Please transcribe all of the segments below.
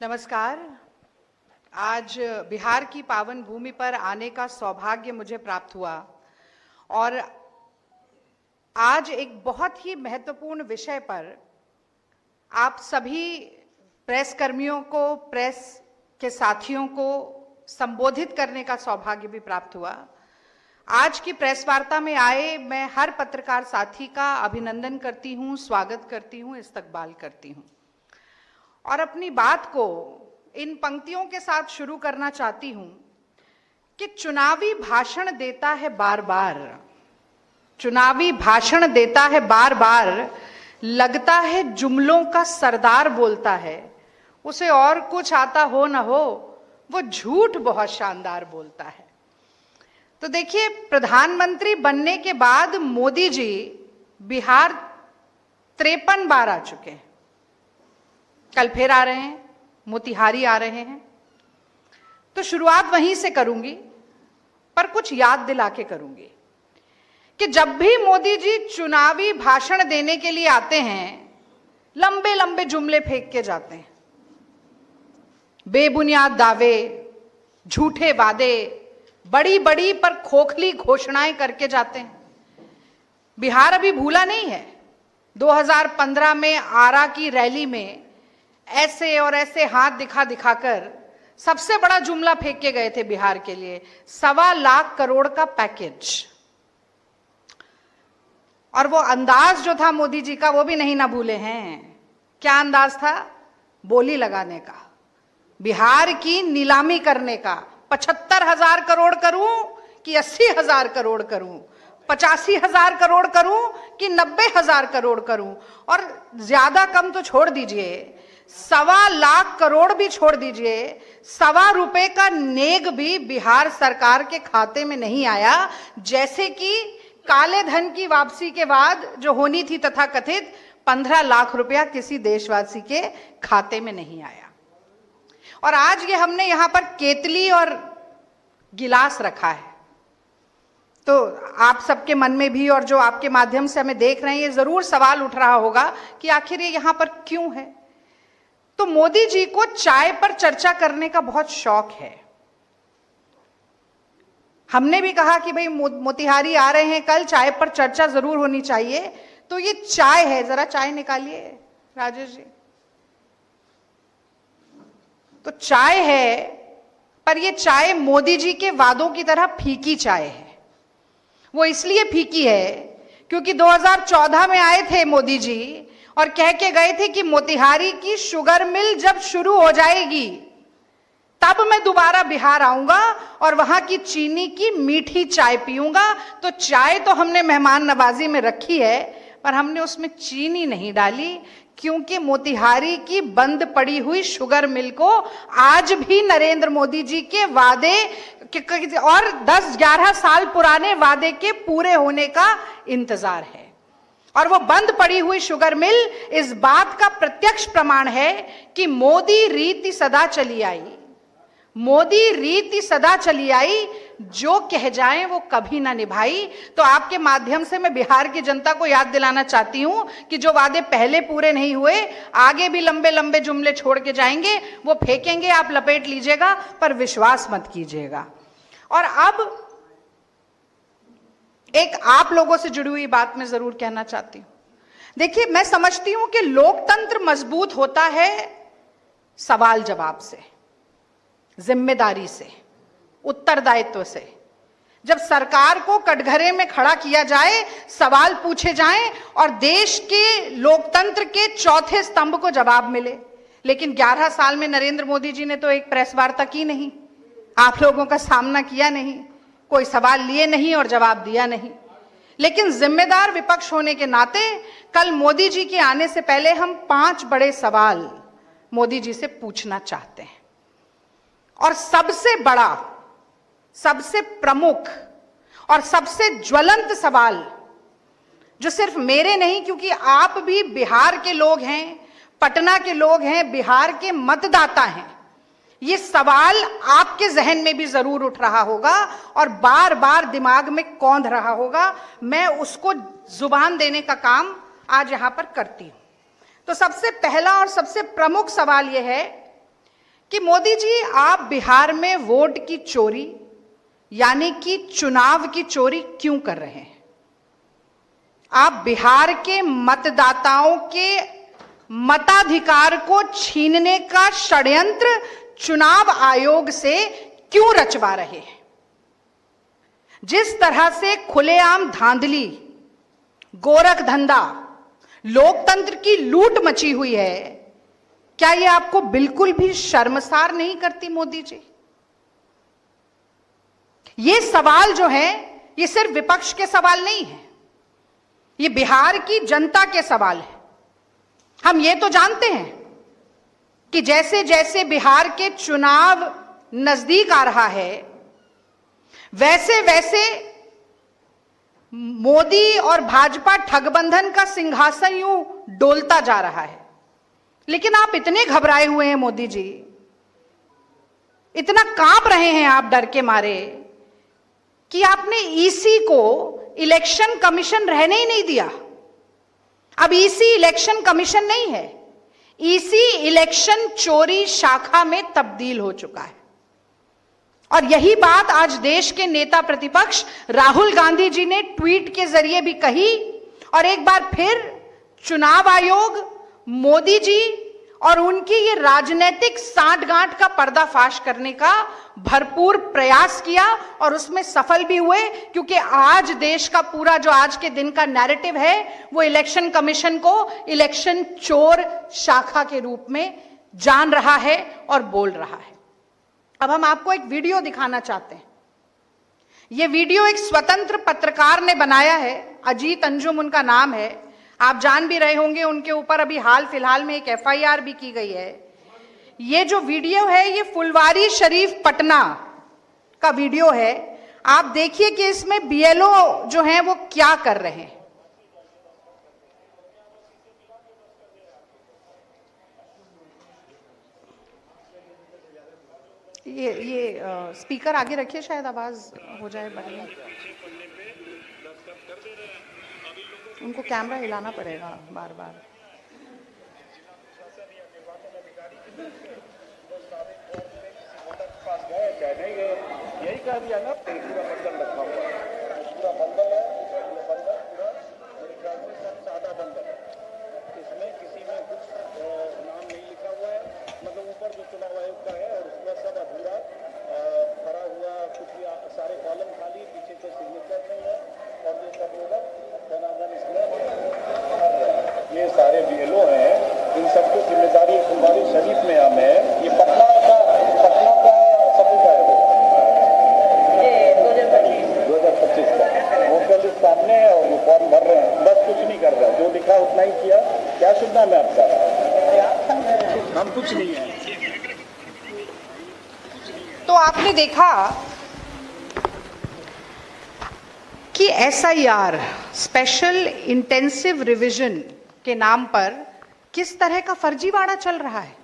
नमस्कार। आज बिहार की पावन भूमि पर आने का सौभाग्य मुझे प्राप्त हुआ और आज एक बहुत ही महत्वपूर्ण विषय पर आप सभी प्रेस कर्मियों को, प्रेस के साथियों को संबोधित करने का सौभाग्य भी प्राप्त हुआ। आज की प्रेस वार्ता में आए मैं हर पत्रकार साथी का अभिनंदन करती हूं, स्वागत करती हूं, इस्तकबाल करती हूं और अपनी बात को इन पंक्तियों के साथ शुरू करना चाहती हूं कि चुनावी भाषण देता है बार बार, चुनावी भाषण देता है बार बार, लगता है जुमलों का सरदार बोलता है, उसे और कुछ आता हो ना हो, वो झूठ बहुत शानदार बोलता है। तो देखिए, प्रधानमंत्री बनने के बाद मोदी जी बिहार 53 बार आ चुके हैं, कल फिर आ रहे हैं, मोतिहारी आ रहे हैं। तो शुरुआत वहीं से करूंगी, पर कुछ याद दिला के करूंगी कि जब भी मोदी जी चुनावी भाषण देने के लिए आते हैं, लंबे लंबे जुमले फेंक के जाते हैं, बेबुनियाद दावे, झूठे वादे, बड़ी बड़ी पर खोखली घोषणाएं करके जाते हैं। बिहार अभी भूला नहीं है। 2015 में आरा की रैली में ऐसे और ऐसे हाथ दिखा दिखाकर सबसे बड़ा जुमला फेंक के गए थे बिहार के लिए, 1.25 लाख करोड़ का पैकेज। और वो अंदाज जो था मोदी जी का, वो भी नहीं ना भूले हैं। क्या अंदाज था? बोली लगाने का, बिहार की नीलामी करने का। 75,000 करोड़ करूं कि 80,000 करोड़ करूं, 85,000 करोड़ करूं कि 90,000 करोड़ करूं, और ज्यादा कम तो छोड़ दीजिए, 1.25 लाख करोड़ भी छोड़ दीजिए, ₹1.25 का नेग भी बिहार सरकार के खाते में नहीं आया। जैसे कि काले धन की वापसी के बाद जो होनी थी तथाकथित 15 लाख रुपया किसी देशवासी के खाते में नहीं आया। और आज ये हमने यहां पर केतली और गिलास रखा है, तो आप सबके मन में भी और जो आपके माध्यम से हमें देख रहे हैं, ये जरूर सवाल उठ रहा होगा कि आखिर ये यहां पर क्यों है। तो मोदी जी को चाय पर चर्चा करने का बहुत शौक है। हमने भी कहा कि भाई मोतिहारी आ रहे हैं कल, चाय पर चर्चा जरूर होनी चाहिए। तो ये चाय है, जरा चाय निकालिए राजेश जी। तो चाय है, पर ये चाय मोदी जी के वादों की तरह फीकी चाय है। वो इसलिए फीकी है क्योंकि 2014 में आए थे मोदी जी और कह के गए थे कि मोतिहारी की शुगर मिल जब शुरू हो जाएगी तब मैं दोबारा बिहार आऊंगा और वहां की चीनी की मीठी चाय पीऊंगा। तो चाय तो हमने मेहमान नवाजी में रखी है, पर हमने उसमें चीनी नहीं डाली, क्योंकि मोतिहारी की बंद पड़ी हुई शुगर मिल को आज भी नरेंद्र मोदी जी के वादे और 10-11 साल पुराने वादे के पूरे होने का इंतजार है। और वो बंद पड़ी हुई शुगर मिल इस बात का प्रत्यक्ष प्रमाण है कि मोदी रीति सदा चली आई, मोदी रीति सदा चली आई, जो कह जाए वो कभी ना निभाई। तो आपके माध्यम से मैं बिहार की जनता को याद दिलाना चाहती हूं कि जो वादे पहले पूरे नहीं हुए, आगे भी लंबे लंबे जुमले छोड़ के जाएंगे, वो फेंकेंगे, आप लपेट लीजिएगा, पर विश्वास मत कीजिएगा। और अब एक आप लोगों से जुड़ी हुई बात मैं जरूर कहना चाहती हूं। देखिए, मैं समझती हूं कि लोकतंत्र मजबूत होता है सवाल जवाब से, जिम्मेदारी से, उत्तरदायित्व से। जब सरकार को कटघरे में खड़ा किया जाए, सवाल पूछे जाएं और देश के लोकतंत्र के चौथे स्तंभ को जवाब मिले। लेकिन 11 साल में नरेंद्र मोदी जी ने तो एक प्रेस वार्ता की नहीं, आप लोगों का सामना किया नहीं, कोई सवाल लिए नहीं और जवाब दिया नहीं। लेकिन जिम्मेदार विपक्ष होने के नाते कल मोदी जी के आने से पहले हम 5 बड़े सवाल मोदी जी से पूछना चाहते हैं। और सबसे बड़ा, सबसे प्रमुख और सबसे ज्वलंत सवाल, जो सिर्फ मेरे नहीं, क्योंकि आप भी बिहार के लोग हैं, पटना के लोग हैं, बिहार के मतदाता हैं, ये सवाल आपके जहन में भी जरूर उठ रहा होगा और बार बार दिमाग में कौंध रहा होगा। मैं उसको जुबान देने का काम आज यहां पर करती हूं। तो सबसे पहला और सबसे प्रमुख सवाल यह है कि मोदी जी आप बिहार में वोट की चोरी यानी कि चुनाव की चोरी क्यों कर रहे हैं? आप बिहार के मतदाताओं के मताधिकार को छीनने का षड्यंत्र चुनाव आयोग से क्यों रचवा रहे हैं? जिस तरह से खुलेआम धांधली, गोरख धंधा, लोकतंत्र की लूट मची हुई है, क्या यह आपको बिल्कुल भी शर्मसार नहीं करती मोदी जी? ये सवाल जो है ये सिर्फ विपक्ष के सवाल नहीं है, ये बिहार की जनता के सवाल है। हम ये तो जानते हैं कि जैसे जैसे बिहार के चुनाव नजदीक आ रहा है वैसे वैसे मोदी और भाजपा ठगबंधन का सिंहासन यूं डोलता जा रहा है। लेकिन आप इतने घबराए हुए हैं मोदी जी, इतना कांप रहे हैं आप डर के मारे कि आपने ईसी को इलेक्शन कमीशन रहने ही नहीं दिया। अब ईसी इलेक्शन कमीशन नहीं है, ईसी इलेक्शन चोरी शाखा में तब्दील हो चुका है। और यही बात आज देश के नेता प्रतिपक्ष राहुल गांधी जी ने ट्वीट के जरिए भी कही और एक बार फिर चुनाव आयोग, मोदी जी और उनकी ये राजनीतिक सांठगांठ का पर्दाफाश करने का भरपूर प्रयास किया और उसमें सफल भी हुए, क्योंकि आज देश का पूरा जो आज के दिन का नैरेटिव है वो इलेक्शन कमीशन को इलेक्शन चोर शाखा के रूप में जान रहा है और बोल रहा है। अब हम आपको एक वीडियो दिखाना चाहते हैं। यह वीडियो एक स्वतंत्र पत्रकार ने बनाया है, अजीत अंजुम उनका नाम है। आप जान भी रहे होंगे उनके ऊपर अभी हाल फिलहाल में एक एफआईआर भी की गई है। ये जो वीडियो है ये फुलवारी शरीफ पटना का वीडियो है। आप देखिए कि इसमें बीएलओ जो हैं वो क्या कर रहे हैं। ये स्पीकर आगे रखिए, शायद आवाज हो जाए बढ़िया। उनको कैमरा हिलाना पड़ेगा बार बार। यही कह दिया ना, पूरा बंडल रखा हुआ है, पूरा बंडल है, बंडल पूरा मेरे ख्याल में सब सादा बंडल है। इसमें किसी में कुछ नाम नहीं लिखा हुआ है, मतलब ऊपर जो चुनाव आयोग का है और उसमें सब अधूरा भरा हुआ, कुछ सारे कॉलम खाली, पीछे से सिग्नेचर नहीं है और ये सब लोग धनाधन इसमें ये सारे बीएलओ हैं, इन सबको जिम्मेदारी फुलवारी शरीफ में हम है। ये पटना का सबूत है, वो 2025 का वोटर लिस्ट सामने है और वो फॉर्म भर रहे हैं, बस कुछ नहीं कर रहे, जो लिखा उतना ही किया। क्या सुनना है आपका? हम कुछ नहीं है। तो आपने देखा कि एसआईआर, स्पेशल इंटेंसिव रिवीजन के नाम पर किस तरह का फर्जीवाड़ा चल रहा है।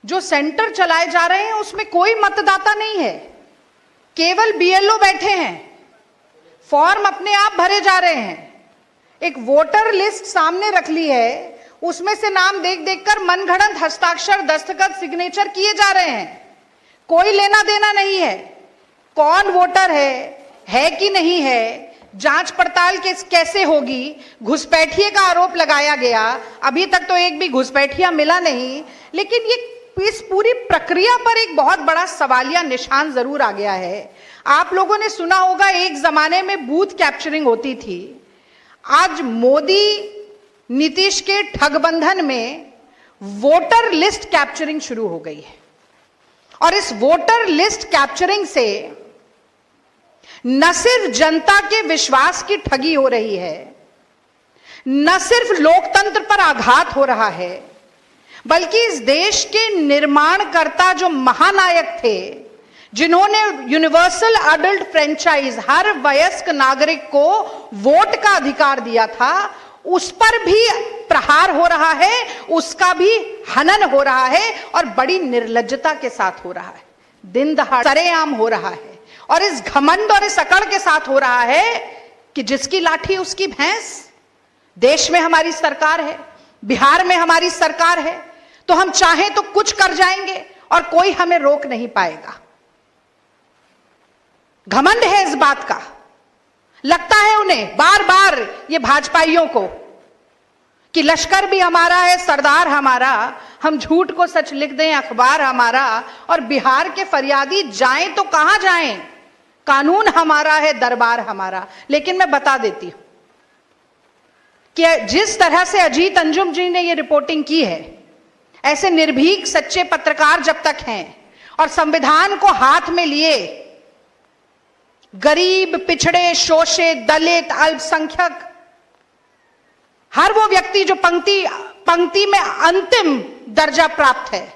जो सेंटर चलाए जा रहे हैं उसमें कोई मतदाता नहीं है, केवल बीएलओ बैठे हैं, फॉर्म अपने आप भरे जा रहे हैं। एक वोटर लिस्ट सामने रख ली है, उसमें से नाम देख देखकर मनगढ़ंत हस्ताक्षर, दस्तखत, सिग्नेचर किए जा रहे हैं। कोई लेना देना नहीं है कौन वोटर है कि नहीं है, जांच पड़ताल कैसे होगी। घुसपैठिए का आरोप लगाया गया, अभी तक तो एक भी घुसपैठिया मिला नहीं, लेकिन ये इस पूरी प्रक्रिया पर एक बहुत बड़ा सवालिया निशान जरूर आ गया है। आप लोगों ने सुना होगा एक जमाने में बूथ कैप्चरिंग होती थी, आज मोदी नीतीश के ठगबंधन में वोटर लिस्ट कैप्चरिंग शुरू हो गई है। और इस वोटर लिस्ट कैप्चरिंग से न सिर्फ जनता के विश्वास की ठगी हो रही है, न सिर्फ लोकतंत्र पर आघात हो रहा है, बल्कि इस देश के निर्माणकर्ता जो महानायक थे, जिन्होंने यूनिवर्सल अडल्ट फ्रेंचाइज, हर वयस्क नागरिक को वोट का अधिकार दिया था, उस पर भी प्रहार हो रहा है, उसका भी हनन हो रहा है और बड़ी निर्लज्जता के साथ हो रहा है, दिन दहाड़े सरेआम हो रहा है। और इस घमंड और इस अकड़ के साथ हो रहा है कि जिसकी लाठी उसकी भैंस। देश में हमारी सरकार है, बिहार में हमारी सरकार है, तो हम चाहें तो कुछ कर जाएंगे और कोई हमें रोक नहीं पाएगा। घमंड है इस बात का। लगता है उन्हें बार बार ये भाजपाइयों को कि लश्कर भी हमारा है, सरदार हमारा, हम झूठ को सच लिख दें, अखबार हमारा, और बिहार के फरियादी जाएं तो कहां जाएं, कानून हमारा है, दरबार हमारा। लेकिन मैं बता देती हूं कि जिस तरह से अजीत अंजुम जी ने ये रिपोर्टिंग की है, ऐसे निर्भीक सच्चे पत्रकार जब तक हैं और संविधान को हाथ में लिए गरीब, पिछड़े, शोषित, दलित, अल्पसंख्यक, हर वो व्यक्ति जो पंक्ति में अंतिम दर्जा प्राप्त है,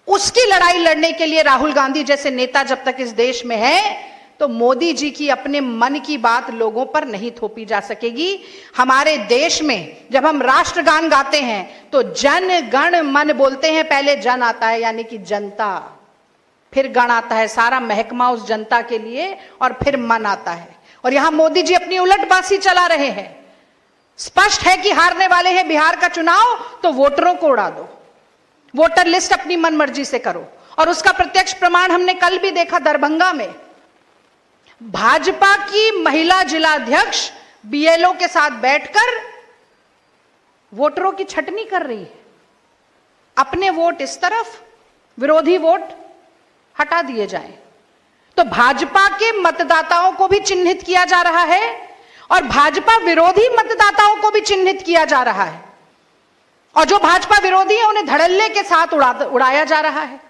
उसकी लड़ाई लड़ने के लिए राहुल गांधी जैसे नेता जब तक इस देश में है, तो मोदी जी की अपने मन की बात लोगों पर नहीं थोपी जा सकेगी। हमारे देश में जब हम राष्ट्रगान गाते हैं तो जन गण मन बोलते हैं, पहले जन आता है यानी कि जनता, फिर गण आता है, सारा महकमा उस जनता के लिए, और फिर मन आता है। और यहां मोदी जी अपनी उलटबाजी चला रहे हैं। स्पष्ट है कि हारने वाले हैं बिहार का चुनाव, तो वोटरों को उड़ा दो, वोटर लिस्ट अपनी मनमर्जी से करो। और उसका प्रत्यक्ष प्रमाण हमने कल भी देखा दरभंगा में। भाजपा की महिला जिलाध्यक्ष बीएलओ के साथ बैठकर वोटरों की छटनी कर रही है। अपने वोट इस तरफ, विरोधी वोट हटा दिए जाएं। तो भाजपा के मतदाताओं को भी चिन्हित किया जा रहा है और भाजपा विरोधी मतदाताओं को भी चिन्हित किया जा रहा है, और जो भाजपा विरोधी है उन्हें धड़ल्ले के साथ उड़ाया जा रहा है।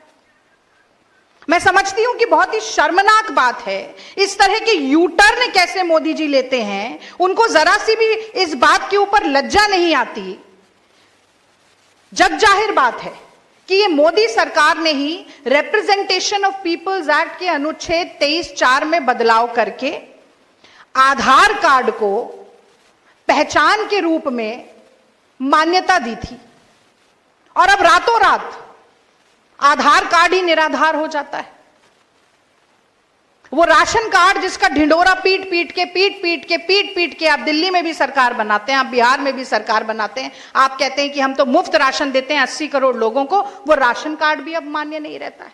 मैं समझती हूं कि बहुत ही शर्मनाक बात है, इस तरह के यू टर्न कैसे मोदी जी लेते हैं, उनको जरा सी भी इस बात के ऊपर लज्जा नहीं आती। जग जाहिर बात है कि ये मोदी सरकार ने ही रिप्रेजेंटेशन ऑफ पीपल्स एक्ट के अनुच्छेद 23(4) में बदलाव करके आधार कार्ड को पहचान के रूप में मान्यता दी थी, और अब रातों रात आधार कार्ड ही निराधार हो जाता है। वो राशन कार्ड जिसका ढिंडोरा पीट पीट के आप दिल्ली में भी सरकार बनाते हैं, आप बिहार में भी सरकार बनाते हैं, आप कहते हैं कि हम तो मुफ्त राशन देते हैं 80 करोड़ लोगों को, वो राशन कार्ड भी अब मान्य नहीं रहता है।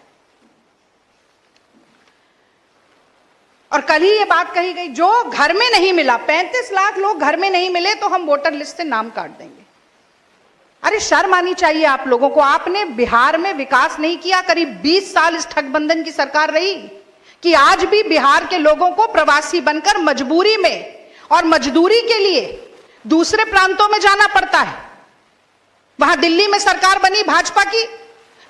और कल ही ये बात कही गई, जो घर में नहीं मिला, 35 लाख लोग घर में नहीं मिले तो हम वोटर लिस्ट से नाम काट देंगे। अरे शर्म आनी चाहिए आप लोगों को। आपने बिहार में विकास नहीं किया। करीब 20 साल इस ठगबंधन की सरकार रही कि आज भी बिहार के लोगों को प्रवासी बनकर मजबूरी में और मजदूरी के लिए दूसरे प्रांतों में जाना पड़ता है। वहां दिल्ली में सरकार बनी भाजपा की,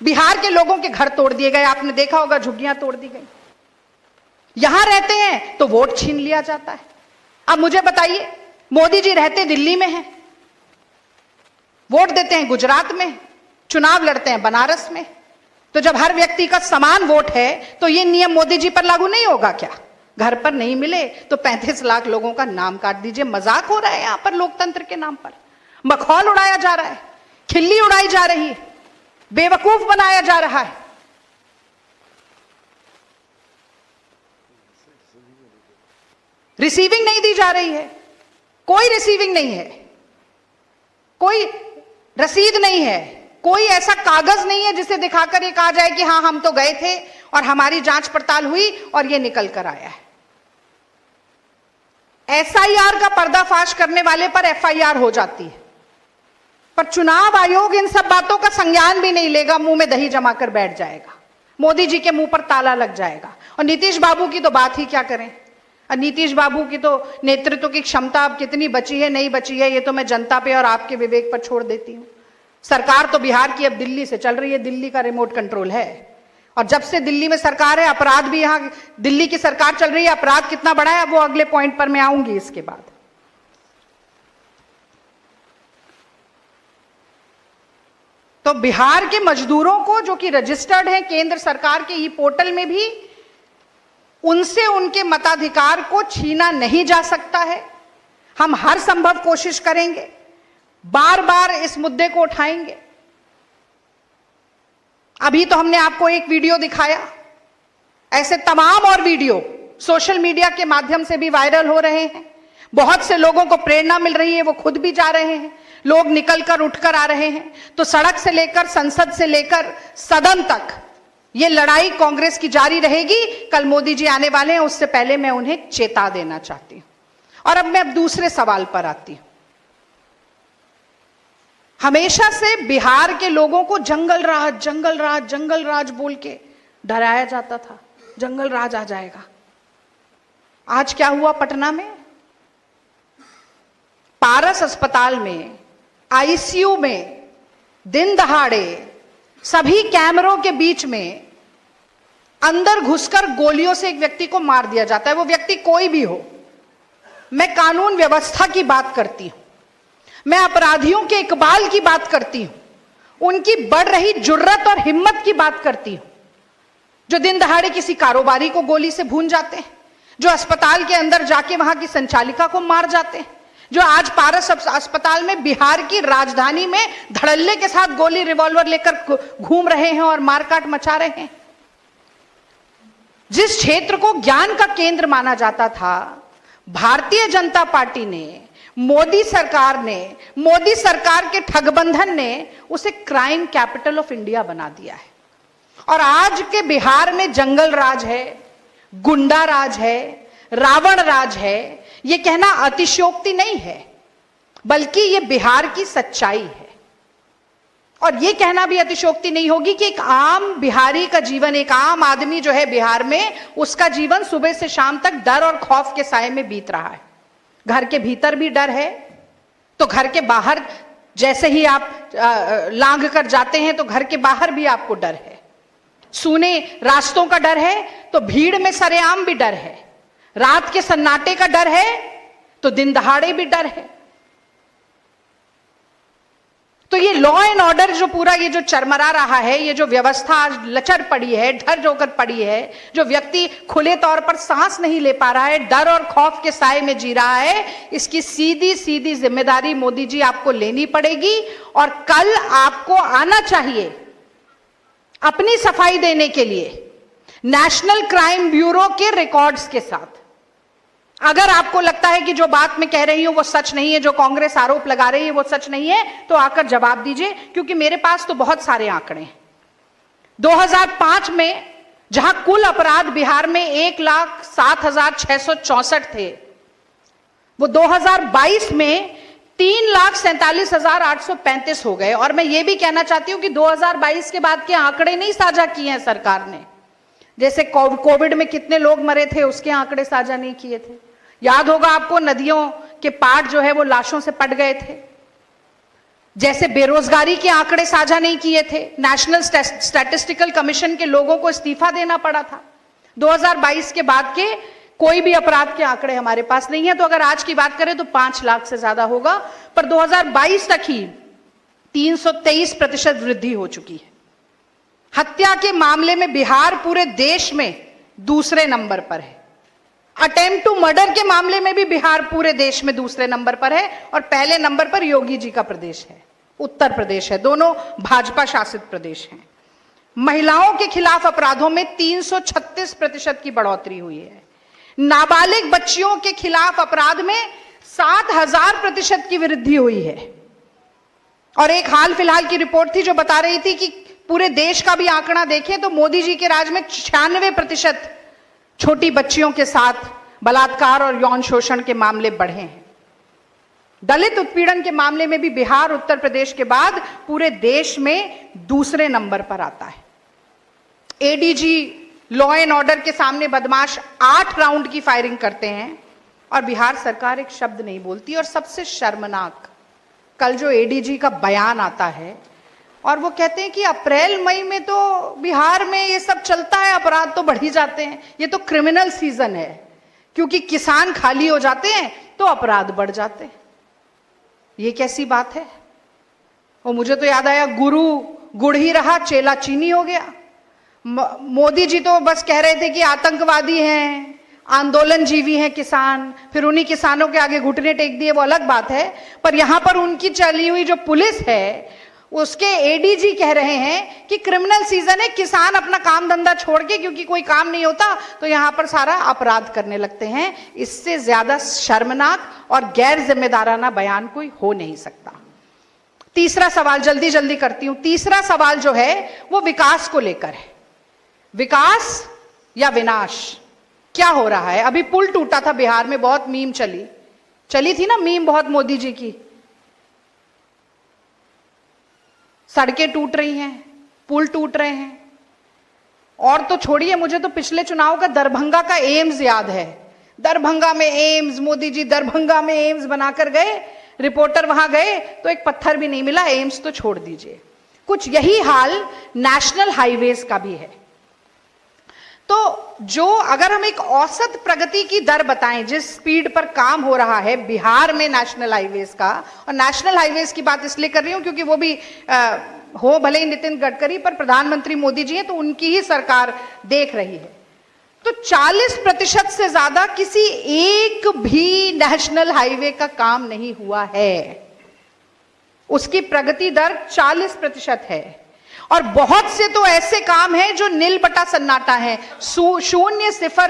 बिहार के लोगों के घर तोड़ दिए गए, आपने देखा होगा, झुग्गियां तोड़ दी गई। यहां रहते हैं तो वोट छीन लिया जाता है। अब मुझे बताइए, मोदी जी रहते दिल्ली में हैं, वोट देते हैं गुजरात में, चुनाव लड़ते हैं बनारस में, तो जब हर व्यक्ति का समान वोट है तो ये नियम मोदी जी पर लागू नहीं होगा क्या? घर पर नहीं मिले तो 35 लाख लोगों का नाम काट दीजिए। मजाक हो रहा है यहां पर लोकतंत्र के नाम पर। मखौल उड़ाया जा रहा है, खिल्ली उड़ाई जा रही है, बेवकूफ बनाया जा रहा है। रिसीविंग नहीं दी जा रही है, कोई रिसीविंग नहीं है, कोई रसीद नहीं है, कोई ऐसा कागज नहीं है जिसे दिखाकर ये कहा जाए कि हाँ हम तो गए थे और हमारी जांच पड़ताल हुई और ये निकल कर आया है। एसआईआर का पर्दाफाश करने वाले पर एफआईआर हो जाती है, पर चुनाव आयोग इन सब बातों का संज्ञान भी नहीं लेगा, मुंह में दही जमाकर बैठ जाएगा, मोदी जी के मुंह पर ताला लग जाएगा। और नीतीश बाबू की तो बात ही क्या करें। नीतीश बाबू की तो नेतृत्व की क्षमता अब कितनी बची है नहीं बची है, ये तो मैं जनता पे और आपके विवेक पर छोड़ देती हूं। सरकार तो बिहार की अब दिल्ली से चल रही है, दिल्ली का रिमोट कंट्रोल है, और जब से दिल्ली में सरकार है अपराध भी यहां दिल्ली की सरकार चल रही है। अपराध कितना बड़ा है वो अगले पॉइंट पर मैं आऊंगी इसके बाद। तो बिहार के मजदूरों को जो कि रजिस्टर्ड हैं केंद्र सरकार के ई पोर्टल में भी, उनसे उनके मताधिकार को छीना नहीं जा सकता है। हम हर संभव कोशिश करेंगे, बार बार इस मुद्दे को उठाएंगे। अभी तो हमने आपको एक वीडियो दिखाया, ऐसे तमाम और वीडियो सोशल मीडिया के माध्यम से भी वायरल हो रहे हैं। बहुत से लोगों को प्रेरणा मिल रही है, वो खुद भी जा रहे हैं, लोग निकलकर उठकर आ रहे हैं। तो सड़क से लेकर संसद से लेकर सदन तक ये लड़ाई कांग्रेस की जारी रहेगी। कल मोदी जी आने वाले हैं, उससे पहले मैं उन्हें चेता देना चाहती हूं। और अब मैं दूसरे सवाल पर आती हूं। हमेशा से बिहार के लोगों को जंगल राज जंगल राज जंगल राज बोल के डराया जाता था, जंगल राज आ जाएगा। आज क्या हुआ पटना में? पारस अस्पताल में, आईसीयू में, दिन दहाड़े सभी कैमरों के बीच में अंदर घुसकर गोलियों से एक व्यक्ति को मार दिया जाता है। वो व्यक्ति कोई भी हो। मैं कानून व्यवस्था की बात करती हूं, मैं अपराधियों के इकबाल की बात करती हूं, उनकी बढ़ रही जुर्रत और हिम्मत की बात करती हूं, जो दिन दहाड़े किसी कारोबारी को गोली से भून जाते हैं, जो अस्पताल के अंदर जाके वहां की संचालिका को मार जाते हैं, जो आज पारस अस्पताल में बिहार की राजधानी में धड़ल्ले के साथ गोली रिवॉल्वर लेकर घूम रहे हैं और मारकाट मचा रहे हैं। जिस क्षेत्र को ज्ञान का केंद्र माना जाता था, भारतीय जनता पार्टी ने, मोदी सरकार के ठगबंधन ने उसे क्राइम कैपिटल ऑफ इंडिया बना दिया है। और आज के बिहार में जंगल राज है, गुंडा राज है, रावण राज है। यह कहना अतिशयोक्ति नहीं है, बल्कि यह बिहार की सच्चाई है। और यह कहना भी अतिशयोक्ति नहीं होगी कि एक आम बिहारी का जीवन, एक आम आदमी जो है बिहार में, उसका जीवन सुबह से शाम तक डर और खौफ के साए में बीत रहा है। घर के भीतर भी डर है, तो घर के बाहर जैसे ही आप लांघ कर जाते हैं तो घर के बाहर भी आपको डर है। सूने रास्तों का डर है तो भीड़ में सरेआम भी डर है। रात के सन्नाटे का डर है तो दिन दहाड़े भी डर है। तो ये लॉ एंड ऑर्डर जो पूरा ये जो चरमरा रहा है, ये जो व्यवस्था आज लचर पड़ी है, ढर होकर पड़ी है, जो व्यक्ति खुले तौर पर सांस नहीं ले पा रहा है, डर और खौफ के साए में जी रहा है, इसकी सीधी सीधी जिम्मेदारी मोदी जी आपको लेनी पड़ेगी। और कल आपको आना चाहिए अपनी सफाई देने के लिए नेशनल क्राइम ब्यूरो के रिकॉर्ड्स के साथ। अगर आपको लगता है कि जो बात मैं कह रही हूं वो सच नहीं है, जो कांग्रेस आरोप लगा रही है वो सच नहीं है, तो आकर जवाब दीजिए, क्योंकि मेरे पास तो बहुत सारे आंकड़े हैं। 2005 में जहां कुल अपराध बिहार में 1,07,664 थे, वो 2022 में 3,47,835 हो गए। और मैं ये भी कहना चाहती हूं कि 2022 के बाद के आंकड़े नहीं साझा किए हैं सरकार ने। जैसे कोविड में कितने लोग मरे थे उसके आंकड़े साझा नहीं किए थे। याद होगा आपको, नदियों के पाट जो है वो लाशों से पट गए थे। जैसे बेरोजगारी के आंकड़े साझा नहीं किए थे, नेशनल स्टैटिस्टिकल कमीशन के लोगों को इस्तीफा देना पड़ा था। 2022 के बाद के कोई भी अपराध के आंकड़े हमारे पास नहीं है। तो अगर आज की बात करें तो 5 लाख से ज्यादा होगा, पर 2022 तक ही 323% वृद्धि हो चुकी है। हत्या के मामले में बिहार पूरे देश में दूसरे नंबर पर है। अटेम्प्ट टू मर्डर के मामले में भी बिहार पूरे देश में दूसरे नंबर पर है। और पहले नंबर पर योगी जी का प्रदेश है, उत्तर प्रदेश है। दोनों भाजपा शासित प्रदेश हैं। महिलाओं के खिलाफ अपराधों में 336% की बढ़ोतरी हुई है। नाबालिग बच्चियों के खिलाफ अपराध में 7,000% की वृद्धि हुई है। और एक हाल फिलहाल की रिपोर्ट थी जो बता रही थी कि पूरे देश का भी आंकड़ा देखें तो मोदी जी के राज में 96% छोटी बच्चियों के साथ बलात्कार और यौन शोषण के मामले बढ़े हैं। दलित उत्पीड़न के मामले में भी बिहार उत्तर प्रदेश के बाद पूरे देश में दूसरे नंबर पर आता है। एडीजी लॉ एंड ऑर्डर के सामने बदमाश 8 राउंड की फायरिंग करते हैं और बिहार सरकार एक शब्द नहीं बोलती। और सबसे शर्मनाक, कल जो एडीजी का बयान आता है और वो कहते हैं कि अप्रैल मई में तो बिहार में ये सब चलता है, अपराध तो बढ़ ही जाते हैं, ये तो क्रिमिनल सीजन है, क्योंकि किसान खाली हो जाते हैं तो अपराध बढ़ जाते हैं। ये कैसी बात है? वो मुझे तो याद आया, गुरु गुड़ ही रहा चेला चीनी हो गया। मोदी जी तो बस कह रहे थे कि आतंकवादी हैं, आंदोलन जीवी हैं किसान, फिर उन्हीं किसानों के आगे घुटने टेक दिए, वो अलग बात है। पर यहां पर उनकी चली हुई जो पुलिस है उसके एडीजी कह रहे हैं कि क्रिमिनल सीजन है, किसान अपना काम धंधा छोड़ के, क्योंकि कोई काम नहीं होता तो यहां पर सारा अपराध करने लगते हैं। इससे ज्यादा शर्मनाक और गैर जिम्मेदाराना बयान कोई हो नहीं सकता। तीसरा सवाल जल्दी जल्दी करती हूं। तीसरा सवाल जो है वो विकास को लेकर है। विकास या विनाश, क्या हो रहा है? अभी पुल टूटा था बिहार में, बहुत मीम चली थी ना मीम बहुत मोदी जी की। सड़कें टूट रही हैं, पुल टूट रहे हैं, और तो छोड़िए, मुझे तो पिछले चुनाव का दरभंगा का एम्स याद है। दरभंगा में एम्स, मोदी जी दरभंगा में एम्स बनाकर गए, रिपोर्टर वहां गए तो एक पत्थर भी नहीं मिला, एम्स तो छोड़ दीजिए। कुछ यही हाल नेशनल हाईवेज का भी है। तो जो अगर हम एक औसत प्रगति की दर बताएं, जिस स्पीड पर काम हो रहा है बिहार में नेशनल हाईवेज का, और नेशनल हाईवेज की बात इसलिए कर रही हूं क्योंकि वो भी हो भले ही नितिन गडकरी, पर प्रधानमंत्री मोदी जी हैं तो उनकी ही सरकार देख रही है। तो 40% से ज्यादा किसी एक भी नेशनल हाईवे का काम नहीं हुआ है, उसकी प्रगति दर 40% है। और बहुत से तो ऐसे काम हैं जो नील बटा सन्नाटा है, 0,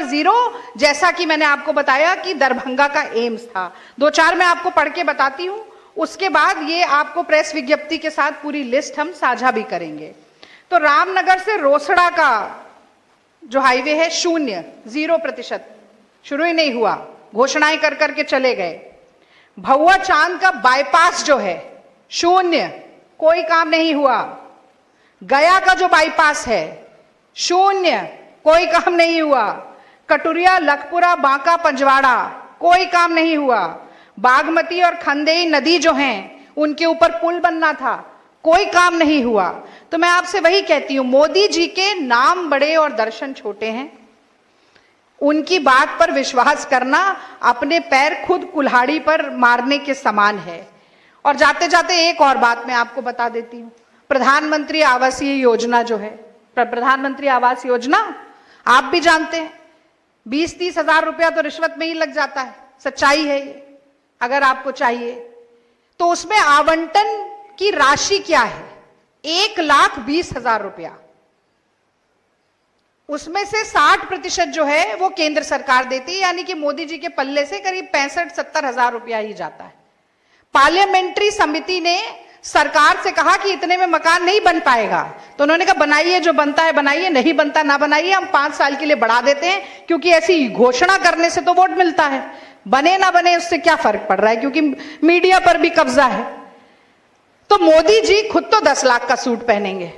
0, जैसा कि मैंने आपको बताया कि दरभंगा का एम्स था। 2-4 मैं आपको पढ़ के बताती हूं, उसके बाद ये आपको प्रेस विज्ञप्ति के साथ पूरी लिस्ट हम साझा भी करेंगे। तो रामनगर से रोसड़ा का जो हाईवे है 0%, शुरू ही नहीं हुआ, घोषणाएं कर करके चले गए। भौआ चांद का बाईपास जो है 0, कोई काम नहीं हुआ। गया का जो बाईपास है 0, कोई काम नहीं हुआ। कटुरिया, लखपुरा, बांका, पंजवाड़ा, कोई काम नहीं हुआ। बागमती और खंदेई नदी जो हैं उनके ऊपर पुल बनना था, कोई काम नहीं हुआ। तो मैं आपसे वही कहती हूं, मोदी जी के नाम बड़े और दर्शन छोटे हैं। उनकी बात पर विश्वास करना अपने पैर खुद कुल्हाड़ी पर मारने के समान है। और जाते जाते एक और बात मैं आपको बता देती हूं, प्रधानमंत्री आवासीय योजना जो है, प्रधानमंत्री आवास योजना आप भी जानते हैं, 20-30 हजार रुपया तो रिश्वत में ही लग जाता है। सच्चाई है ये, अगर आपको चाहिए तो उसमें आवंटन की राशि क्या है? 1,20,000 रुपया। उसमें से 60% जो है वो केंद्र सरकार देती है, यानी कि मोदी जी के पल्ले से करीब 65-70 हजार रुपया ही जाता है। पार्लियामेंट्री समिति ने सरकार से कहा कि इतने में मकान नहीं बन पाएगा, तो उन्होंने कहा बनाइए, जो बनता है बनाइए, नहीं बनता ना बनाइए, हम 5 साल के लिए बढ़ा देते हैं, क्योंकि ऐसी घोषणा करने से तो वोट मिलता है, बने ना बने उससे क्या फर्क पड़ रहा है, क्योंकि मीडिया पर भी कब्जा है। तो मोदी जी खुद तो 10 लाख का सूट पहनेंगे,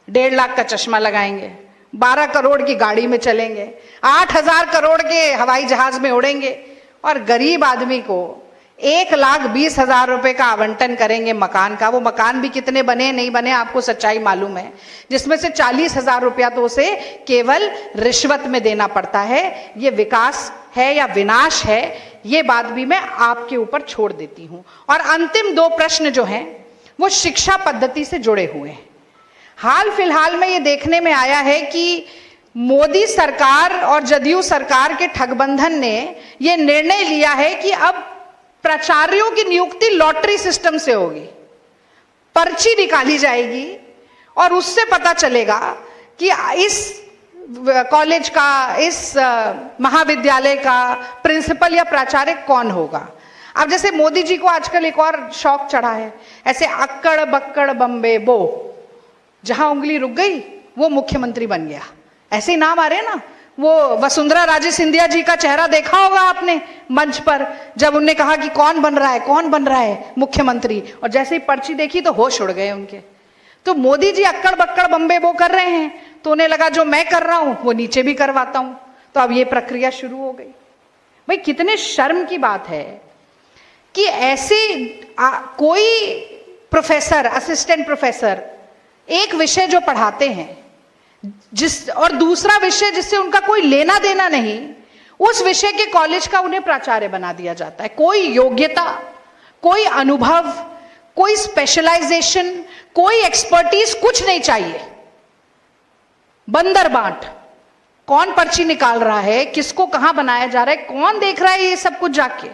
1.5 लाख का चश्मा लगाएंगे, 12 करोड़ की गाड़ी में चलेंगे, 8,000 करोड़ के हवाई जहाज में उड़ेंगे, और गरीब आदमी को 1,20,000 रुपए का आवंटन करेंगे मकान का। वो मकान भी कितने बने नहीं बने आपको सच्चाई मालूम है, जिसमें से 40,000 रुपया तो उसे केवल रिश्वत में देना पड़ता है। ये विकास है या विनाश है, ये बात भी मैं आपके ऊपर छोड़ देती हूं। और अंतिम 2 प्रश्न जो हैं वो शिक्षा पद्धति से जुड़े हुए हैं। हाल फिलहाल में ये देखने में आया है कि मोदी सरकार और जदयू सरकार के ठगबंधन ने ये निर्णय लिया है कि अब प्राचार्यों की नियुक्ति लॉटरी सिस्टम से होगी। पर्ची निकाली जाएगी और उससे पता चलेगा कि इस कॉलेज का, इस महाविद्यालय का प्रिंसिपल या प्राचार्य कौन होगा। अब जैसे मोदी जी को आजकल एक और शौक चढ़ा है, ऐसे अक्कड़ बक्कड़ बम्बे बो, जहां उंगली रुक गई वो मुख्यमंत्री बन गया, ऐसे ही नाम आ रहे हैं ना। वो वसुंधरा राजे सिंधिया जी का चेहरा देखा होगा आपने मंच पर, जब उनने कहा कि कौन बन रहा है मुख्यमंत्री, और जैसे ही पर्ची देखी तो होश उड़ गए उनके। तो मोदी जी अक्कड़ बक्कड़ बम्बे वो कर रहे हैं, तो उन्हें लगा जो मैं कर रहा हूं वो नीचे भी करवाता हूं, तो अब ये प्रक्रिया शुरू हो गई। भाई कितने शर्म की बात है कि ऐसे कोई प्रोफेसर, असिस्टेंट प्रोफेसर एक विषय जो पढ़ाते हैं और दूसरा विषय जिससे उनका कोई लेना देना नहीं, उस विषय के कॉलेज का उन्हें प्राचार्य बना दिया जाता है। कोई योग्यता, कोई अनुभव, कोई स्पेशलाइजेशन, कोई एक्सपर्टीज, कुछ नहीं चाहिए। बंदर बांट, कौन पर्ची निकाल रहा है, किसको कहां बनाया जा रहा है, कौन देख रहा है ये सब कुछ जाके।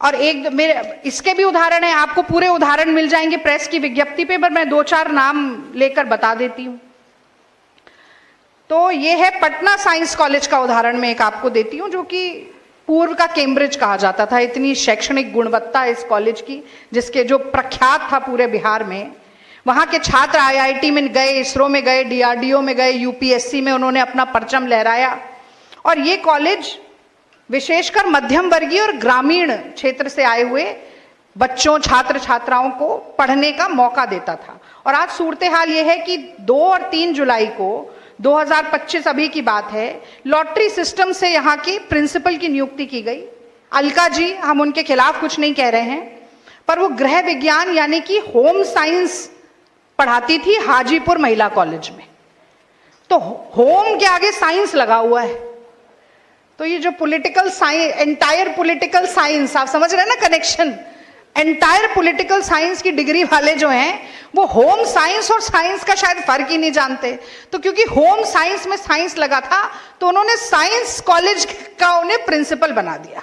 और एक मेरे इसके भी उदाहरण है, आपको पूरे उदाहरण मिल जाएंगे प्रेस की विज्ञप्ति पे, पर मैं 2-4 नाम लेकर बता देती हूं। तो ये है पटना साइंस कॉलेज का उदाहरण मैं एक आपको देती हूं, जो कि पूर्व का कैम्ब्रिज कहा जाता था। इतनी शैक्षणिक गुणवत्ता इस कॉलेज की, जिसके जो प्रख्यात था पूरे बिहार में। वहां के छात्र आईआईटी में गए, इसरो में गए, डीआरडीओ में गए, यूपीएससी में उन्होंने अपना परचम लहराया। और ये कॉलेज विशेषकर मध्यम वर्गीय और ग्रामीण क्षेत्र से आए हुए बच्चों, छात्र छात्राओं को पढ़ने का मौका देता था। और आज सूरत हाल ये है कि 2 और 3 जुलाई को 2025 अभी की बात है, लॉटरी सिस्टम से यहाँ की प्रिंसिपल की नियुक्ति की गई। अलका जी, हम उनके खिलाफ कुछ नहीं कह रहे हैं, पर वो गृह विज्ञान यानी कि होम साइंस पढ़ाती थी हाजीपुर महिला कॉलेज में। तो होम के आगे साइंस लगा हुआ है। तो ये जो political science, entire political science, आप समझ रहे हैं ना कनेक्शन, एंटायर पॉलिटिकल साइंस की डिग्री वाले जो हैं वो होम साइंस और साइंस का शायद फर्क ही नहीं जानते। तो क्योंकि होम साइंस में साइंस लगा था तो उन्होंने साइंस कॉलेज का उन्हें प्रिंसिपल बना दिया।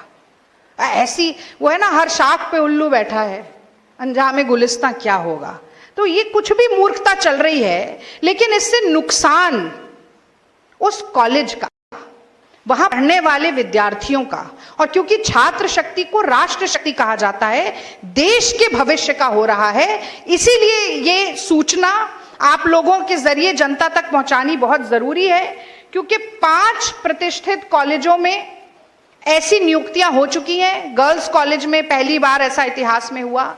ऐसी वो है ना, हर शाख पे उल्लू बैठा है, अंजामे गुलिस्तां क्या होगा। तो ये कुछ भी मूर्खता चल रही है, लेकिन इससे नुकसान उस कॉलेज का, वहां पढ़ने वाले विद्यार्थियों का, और क्योंकि छात्र शक्ति को राष्ट्र शक्ति कहा जाता है, देश के भविष्य का हो रहा है, इसीलिए ये सूचना आप लोगों के जरिए जनता तक पहुंचानी बहुत जरूरी है। क्योंकि 5 प्रतिष्ठित कॉलेजों में ऐसी नियुक्तियां हो चुकी हैं। गर्ल्स कॉलेज में पहली बार ऐसा इतिहास में हुआ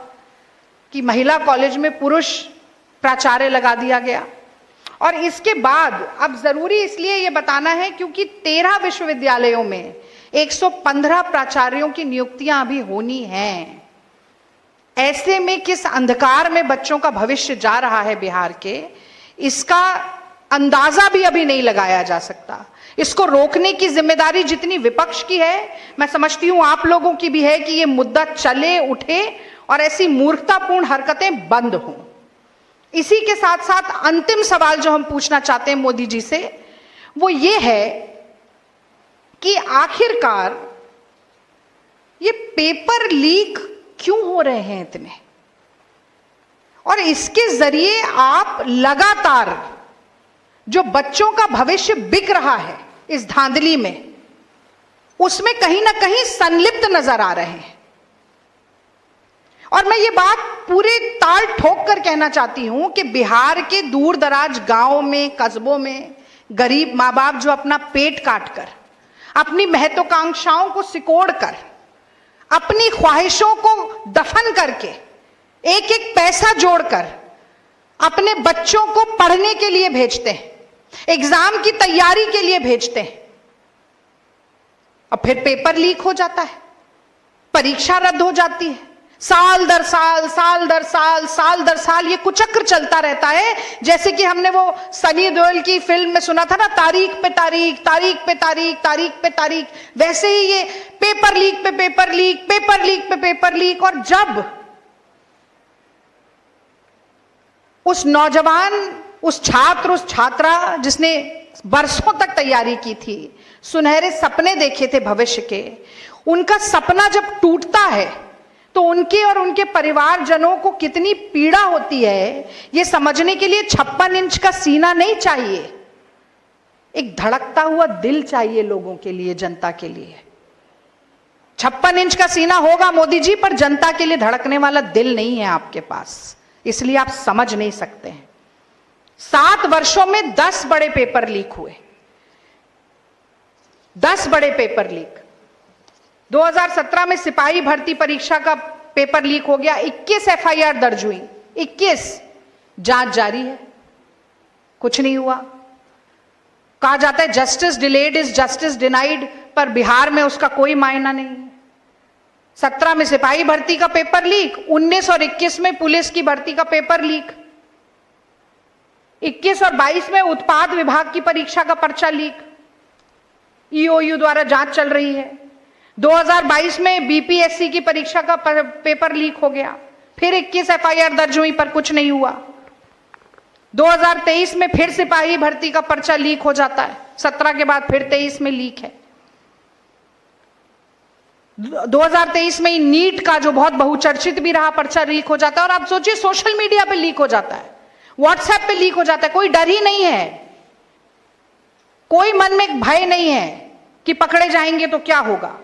कि महिला कॉलेज में पुरुष प्राचार्य लगा दिया गया। और इसके बाद अब जरूरी इसलिए ये बताना है क्योंकि 13 विश्वविद्यालयों में 115 प्राचार्यों की नियुक्तियां अभी होनी हैं। ऐसे में किस अंधकार में बच्चों का भविष्य जा रहा है बिहार के, इसका अंदाजा भी अभी नहीं लगाया जा सकता। इसको रोकने की जिम्मेदारी जितनी विपक्ष की है, मैं समझती हूं आप लोगों की भी है कि ये मुद्दा चले, उठे और ऐसी मूर्खतापूर्ण हरकतें बंद हों। इसी के साथ साथ अंतिम सवाल जो हम पूछना चाहते हैं मोदी जी से, वो ये है कि आखिरकार ये पेपर लीक क्यों हो रहे हैं इतने, और इसके जरिए आप लगातार जो बच्चों का भविष्य बिक रहा है इस धांधली में, उसमें कहीं ना कहीं संलिप्त नजर आ रहे हैं। और मैं ये बात पूरे ताल ठोक कर कहना चाहती हूं कि बिहार के दूर दराज गांवों में, कस्बों में गरीब माँ बाप जो अपना पेट काट कर, अपनी महत्वाकांक्षाओं को सिकोड़ कर, अपनी ख्वाहिशों को दफन करके, एक एक पैसा जोड़कर अपने बच्चों को पढ़ने के लिए भेजते हैं, एग्जाम की तैयारी के लिए भेजते हैं, और फिर पेपर लीक हो जाता है, परीक्षा रद्द हो जाती है, साल दर साल, साल दर साल, साल दर साल ये कुचक्र चलता रहता है। जैसे कि हमने वो सनी देओल की फिल्म में सुना था ना, तारीख पे तारीख, तारीख पे तारीख, तारीख पे तारीख, वैसे ही ये पेपर लीक पे पेपर लीक, पेपर लीक पे पेपर लीक। और जब उस नौजवान, उस छात्र, उस छात्रा जिसने बरसों तक तैयारी की थी, सुनहरे सपने देखे थे भविष्य के, उनका सपना जब टूटता है तो उनके और उनके परिवारजनों को कितनी पीड़ा होती है, ये समझने के लिए 56 इंच का सीना नहीं चाहिए, एक धड़कता हुआ दिल चाहिए लोगों के लिए, जनता के लिए। 56 इंच का सीना होगा मोदी जी, पर जनता के लिए धड़कने वाला दिल नहीं है आपके पास, इसलिए आप समझ नहीं सकते हैं। 7 वर्षों में 10 बड़े पेपर लीक हुए, 10 बड़े पेपर लीक। 2017 में सिपाही भर्ती परीक्षा का पेपर लीक हो गया, 21 एफआईआर दर्ज हुई, 21, जांच जारी है, कुछ नहीं हुआ। कहा जाता है justice delayed is justice denied, पर बिहार में उसका कोई मायना नहीं है। 17 में सिपाही भर्ती का पेपर लीक, 19 और 21 में पुलिस की भर्ती का पेपर लीक, 21 और 22 में उत्पाद विभाग की परीक्षा का पर्चा लीक, ईओयू द्वारा जांच चल रही है। 2022 में बीपीएससी की परीक्षा का पेपर लीक हो गया, फिर 21 एफआईआर दर्ज हुई पर कुछ नहीं हुआ। 2023 में फिर सिपाही भर्ती का पर्चा लीक हो जाता है, 17 के बाद फिर 23 में लीक है। 2023 में नीट का जो बहुत बहुचर्चित भी रहा पर्चा लीक हो जाता है, और आप सोचिए सोशल मीडिया पे लीक हो जाता है, व्हाट्सएप पे लीक हो जाता है, कोई डर ही नहीं है, कोई मन में भय नहीं है कि पकड़े जाएंगे तो क्या होगा।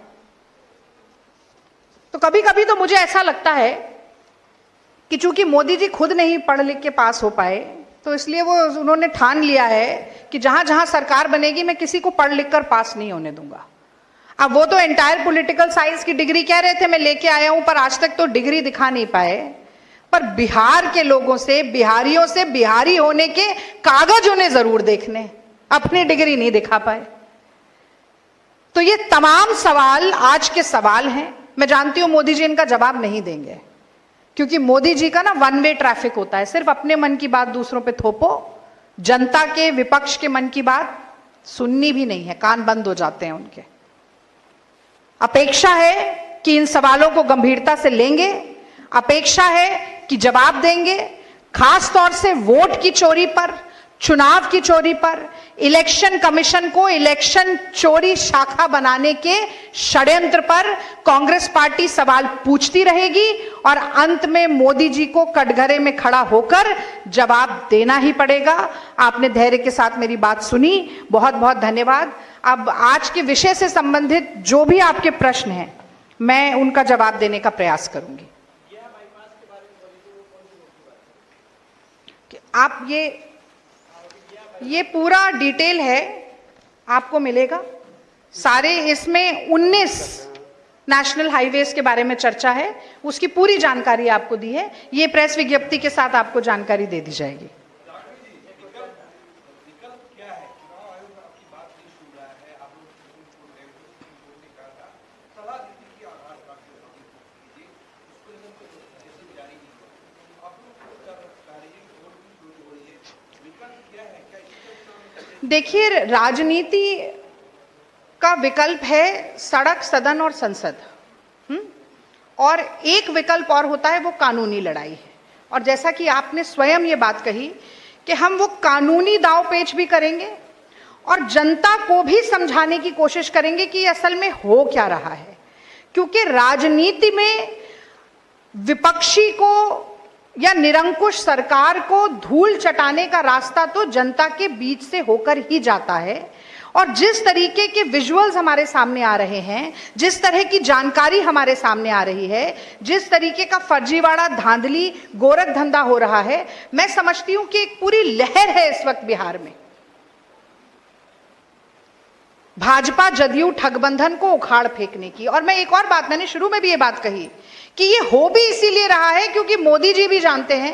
तो कभी कभी तो मुझे ऐसा लगता है कि चूंकि मोदी जी खुद नहीं पढ़ लिख के पास हो पाए, तो इसलिए उन्होंने ठान लिया है कि जहां जहां सरकार बनेगी मैं किसी को पढ़ लिख कर पास नहीं होने दूंगा। अब वो तो एंटायर पॉलिटिकल साइंस की डिग्री कह रहे थे मैं लेके आया हूं, पर आज तक तो डिग्री दिखा नहीं पाए। पर बिहार के लोगों से, बिहारियों से बिहारी होने के कागज उन्हें जरूर देखने, अपनी डिग्री नहीं दिखा पाए। तो ये तमाम सवाल आज के सवाल हैं। मैं जानती हूं मोदी जी इनका जवाब नहीं देंगे, क्योंकि मोदी जी का ना वन वे ट्रैफिक होता है, सिर्फ अपने मन की बात दूसरों पे थोपो, जनता के, विपक्ष के मन की बात सुननी भी नहीं है, कान बंद हो जाते हैं उनके। अपेक्षा है कि इन सवालों को गंभीरता से लेंगे, अपेक्षा है कि जवाब देंगे, खास तौर से वोट की चोरी पर, चुनाव की चोरी पर, इलेक्शन कमीशन को इलेक्शन चोरी शाखा बनाने के षड्यंत्र पर कांग्रेस पार्टी सवाल पूछती रहेगी और अंत में मोदी जी को कटघरे में खड़ा होकर जवाब देना ही पड़ेगा। आपने धैर्य के साथ मेरी बात सुनी, बहुत बहुत धन्यवाद। अब आज के विषय से संबंधित जो भी आपके प्रश्न हैं मैं उनका जवाब देने का प्रयास करूंगी। आप ये पूरा डिटेल है, आपको मिलेगा सारे, इसमें 19 नेशनल हाईवेज के बारे में चर्चा है, उसकी पूरी जानकारी आपको दी है। ये प्रेस विज्ञप्ति के साथ आपको जानकारी दे दी जाएगी। देखिए, राजनीति का विकल्प है सड़क, सदन और संसद, और एक विकल्प और होता है, वो कानूनी लड़ाई है। और जैसा कि आपने स्वयं ये बात कही कि हम वो कानूनी दांव पेच भी करेंगे और जनता को भी समझाने की कोशिश करेंगे कि असल में हो क्या रहा है, क्योंकि राजनीति में विपक्षी को या निरंकुश सरकार को धूल चटाने का रास्ता तो जनता के बीच से होकर ही जाता है। और जिस तरीके के विजुअल्स हमारे सामने आ रहे हैं, जिस तरह की जानकारी हमारे सामने आ रही है, जिस तरीके का फर्जीवाड़ा, धांधली, गोरख धंधा हो रहा है, मैं समझती हूं कि एक पूरी लहर है इस वक्त बिहार में भाजपा जदयू ठगबंधन को उखाड़ फेंकने की। और मैं एक और बात, मैंने शुरू में भी ये बात कही कि ये हो भी इसीलिए रहा है क्योंकि मोदी जी भी जानते हैं,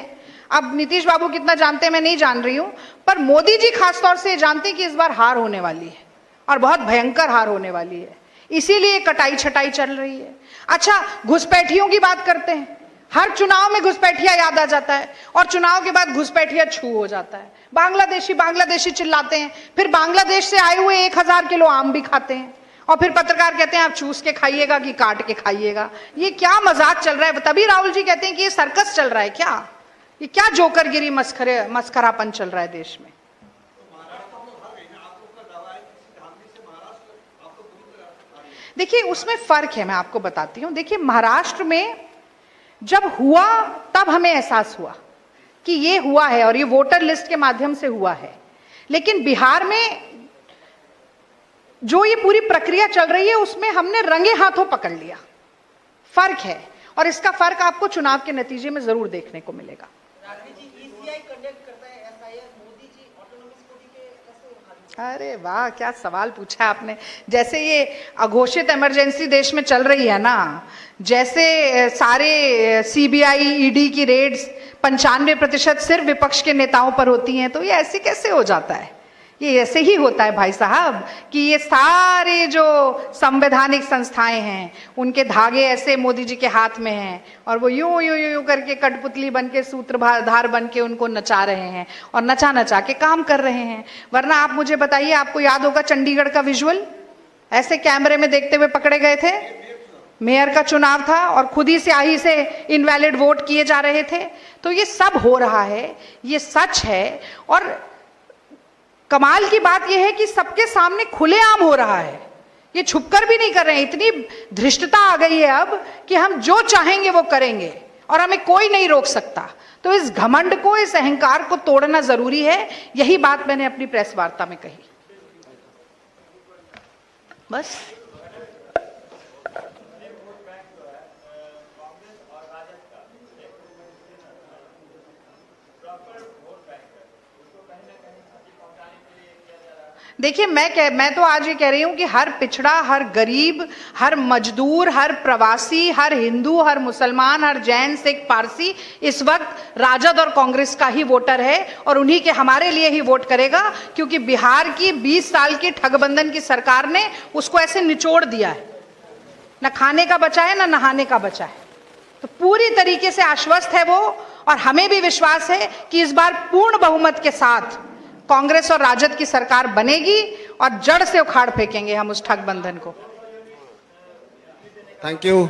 अब नीतीश बाबू कितना जानते हैं मैं नहीं जान रही हूं, पर मोदी जी खासतौर से जानते हैं कि इस बार हार होने वाली है और बहुत भयंकर हार होने वाली है, इसीलिए कटाई छटाई चल रही है। अच्छा, घुसपैठियों की बात करते हैं, हर चुनाव में घुसपैठिया याद आ जाता है और चुनाव के बाद घुसपैठिया छू हो जाता है। बांग्लादेशी बांग्लादेशी चिल्लाते हैं, फिर बांग्लादेश से आए हुए 1000 किलो आम भी खाते हैं और फिर पत्रकार कहते हैं आप चूस के खाइएगा कि काट के खाइएगा। ये क्या मजाक चल रहा है? तभी राहुल जी कहते हैं कि ये सर्कस चल रहा है क्या, ये क्या जोकरगिरी मस्खरापन चल रहा है देश में। देखिए, उसमें फर्क है, मैं आपको बताती हूं। देखिए, महाराष्ट्र में जब हुआ तब हमें एहसास हुआ कि ये हुआ है और ये वोटर लिस्ट के माध्यम से हुआ है, लेकिन बिहार में जो ये पूरी प्रक्रिया चल रही है उसमें हमने रंगे हाथों पकड़ लिया। फर्क है, और इसका फर्क आपको चुनाव के नतीजे में जरूर देखने को मिलेगा। अरे वाह, क्या सवाल पूछा आपने। जैसे ये अघोषित इमरजेंसी देश में चल रही है ना, जैसे सारे सीबीआई ईडी की रेड्स 95% सिर्फ विपक्ष के नेताओं पर होती हैं, तो ये ऐसे कैसे हो जाता है? ये ऐसे ही होता है भाई साहब कि ये सारे जो संवैधानिक संस्थाएं हैं उनके धागे ऐसे मोदी जी के हाथ में हैं और वो यूं यूं यूं करके कठपुतली बन के, सूत्रधार बन के उनको नचा रहे हैं और नचा नचा के काम कर रहे हैं। वरना आप मुझे बताइए, आपको याद होगा चंडीगढ़ का विजुअल, ऐसे कैमरे में देखते हुए पकड़े गए थे, मेयर का चुनाव था और खुद ही स्याही से इनवैलिड वोट किए जा रहे थे। तो ये सब हो रहा है, ये सच है। और कमाल की बात यह है कि सबके सामने खुलेआम हो रहा है, ये छुपकर भी नहीं कर रहे हैं। इतनी धृष्टता आ गई है अब कि हम जो चाहेंगे वो करेंगे और हमें कोई नहीं रोक सकता। तो इस घमंड को, इस अहंकार को तोड़ना जरूरी है। यही बात मैंने अपनी प्रेस वार्ता में कही। बस देखिए, मैं तो आज ये कह रही हूं कि हर पिछड़ा, हर गरीब, हर मजदूर, हर प्रवासी, हर हिंदू, हर मुसलमान, हर जैन, सिख, पारसी इस वक्त राजद और कांग्रेस का ही वोटर है और उन्हीं के हमारे लिए ही वोट करेगा, क्योंकि बिहार की 20 साल की ठगबंधन की सरकार ने उसको ऐसे निचोड़ दिया है, न खाने का बचा है, न नहाने का बचा है। तो पूरी तरीके से आश्वस्त है वो, और हमें भी विश्वास है कि इस बार पूर्ण बहुमत के साथ कांग्रेस और राजद की सरकार बनेगी और जड़ से उखाड़ फेंकेंगे हम उस ठगबंधन को। Thank you.